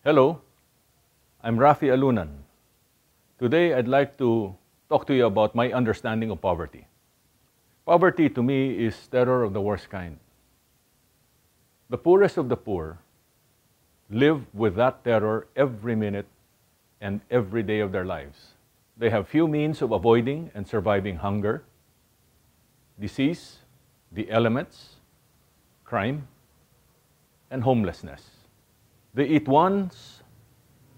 Hello, I'm Rafi Alunan. Today I'd like to talk to you about my understanding of poverty. Poverty to me is terror of the worst kind. The poorest of the poor live with that terror every minute and every day of their lives. They have few means of avoiding and surviving hunger, disease, the elements, crime, and homelessness. They eat once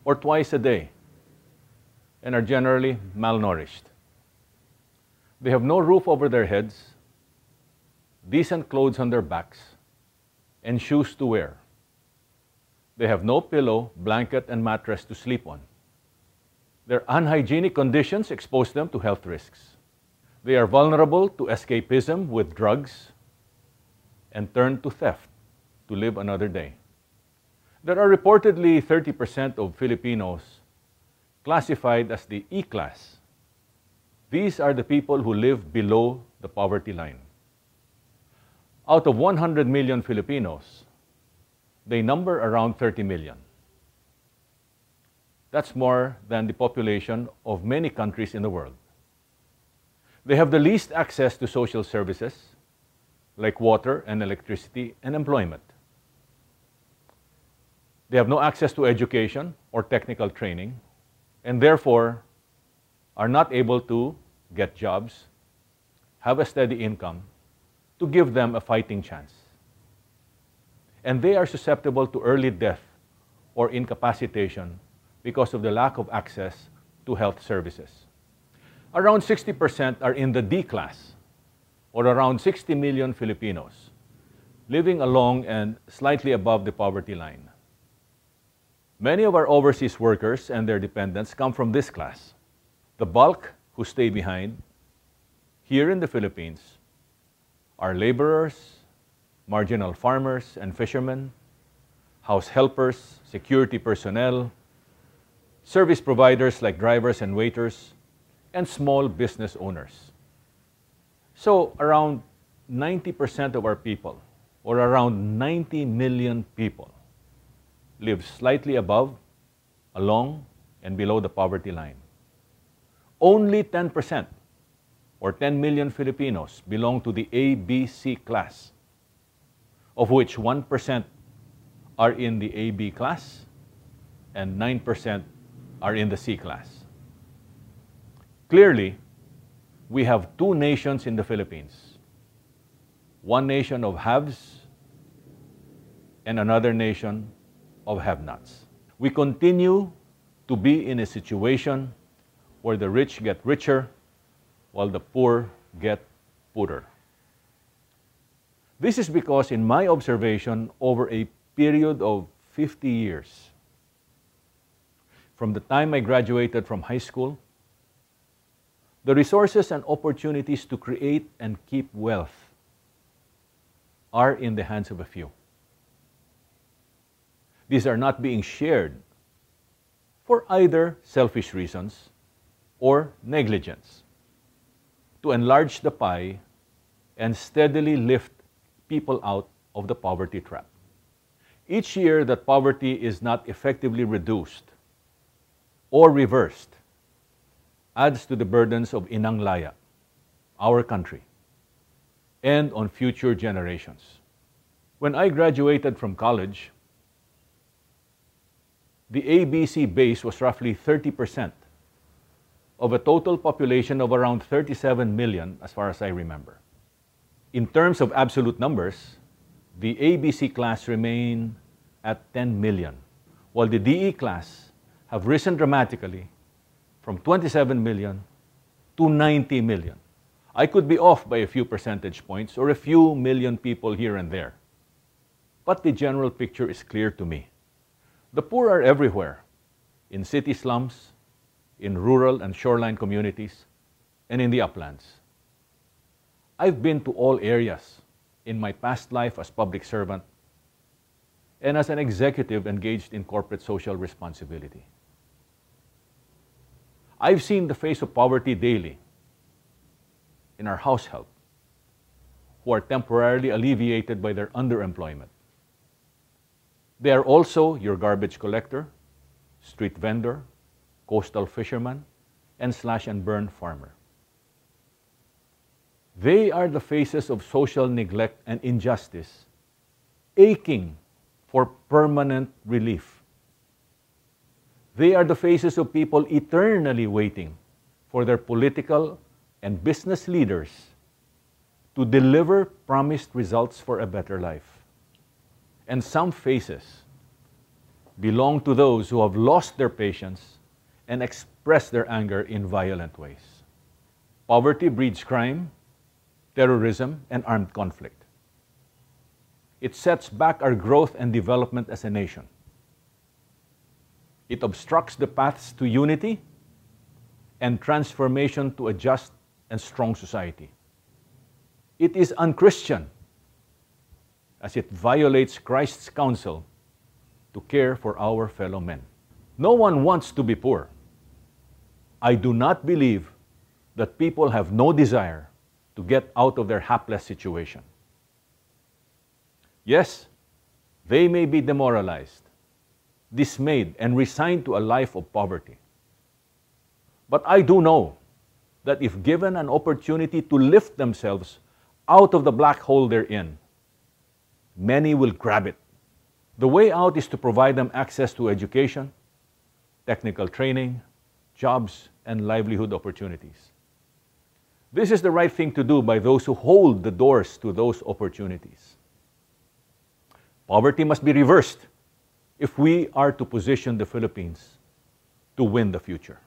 or twice a day and are generally malnourished. They have no roof over their heads, decent clothes on their backs, and shoes to wear. They have no pillow, blanket, and mattress to sleep on. Their unhygienic conditions expose them to health risks. They are vulnerable to escapism with drugs and turn to theft to live another day. There are reportedly 30% of Filipinos classified as the E-class. These are the people who live below the poverty line. Out of 100 million Filipinos, they number around 30 million. That's more than the population of many countries in the world. They have the least access to social services like water and electricity and employment. They have no access to education or technical training and therefore are not able to get jobs, have a steady income to give them a fighting chance. And they are susceptible to early death or incapacitation because of the lack of access to health services. Around 60% are in the D class, or around 60 million Filipinos, living along and slightly above the poverty line. Many of our overseas workers and their dependents come from this class. The bulk who stay behind here in the Philippines are laborers, marginal farmers and fishermen, house helpers, security personnel, service providers like drivers and waiters, and small business owners. So around 90% of our people, or around 90 million people, live slightly above, along, and below the poverty line. Only 10%, or 10 million Filipinos, belong to the ABC class, of which 1% are in the AB class and 9% are in the C class. Clearly, we have two nations in the Philippines. One nation of haves and another nation of have-nots. We continue to be in a situation where the rich get richer while the poor get poorer. This is because, in my observation, over a period of 50 years, from the time I graduated from high school, the resources and opportunities to create and keep wealth are in the hands of a few. These are not being shared for either selfish reasons or negligence, to enlarge the pie and steadily lift people out of the poverty trap. Each year that poverty is not effectively reduced or reversed adds to the burdens of Inang Laya, our country, and on future generations. When I graduated from college, the ABC base was roughly 30% of a total population of around 37 million, as far as I remember. In terms of absolute numbers, the ABC class remain at 10 million, while the DE class have risen dramatically from 27 million to 90 million. I could be off by a few percentage points or a few million people here and there, but the general picture is clear to me. The poor are everywhere, in city slums, in rural and shoreline communities, and in the uplands. I've been to all areas in my past life as public servant and as an executive engaged in corporate social responsibility. I've seen the face of poverty daily in our house help, who are temporarily alleviated by their underemployment. They are also your garbage collector, street vendor, coastal fisherman, and slash-and-burn farmer. They are the faces of social neglect and injustice, aching for permanent relief. They are the faces of people eternally waiting for their political and business leaders to deliver promised results for a better life. And some faces belong to those who have lost their patience and express their anger in violent ways. Poverty breeds crime, terrorism, and armed conflict. It sets back our growth and development as a nation. It obstructs the paths to unity and transformation to a just and strong society. It is unchristian as it violates Christ's counsel to care for our fellow men. No one wants to be poor. I do not believe that people have no desire to get out of their hapless situation. Yes, they may be demoralized, dismayed, and resigned to a life of poverty. But I do know that if given an opportunity to lift themselves out of the black hole they're in, many will grab it. The way out is to provide them access to education, technical training, jobs, and livelihood opportunities. This is the right thing to do by those who hold the doors to those opportunities. Poverty must be reversed if we are to position the Philippines to win the future.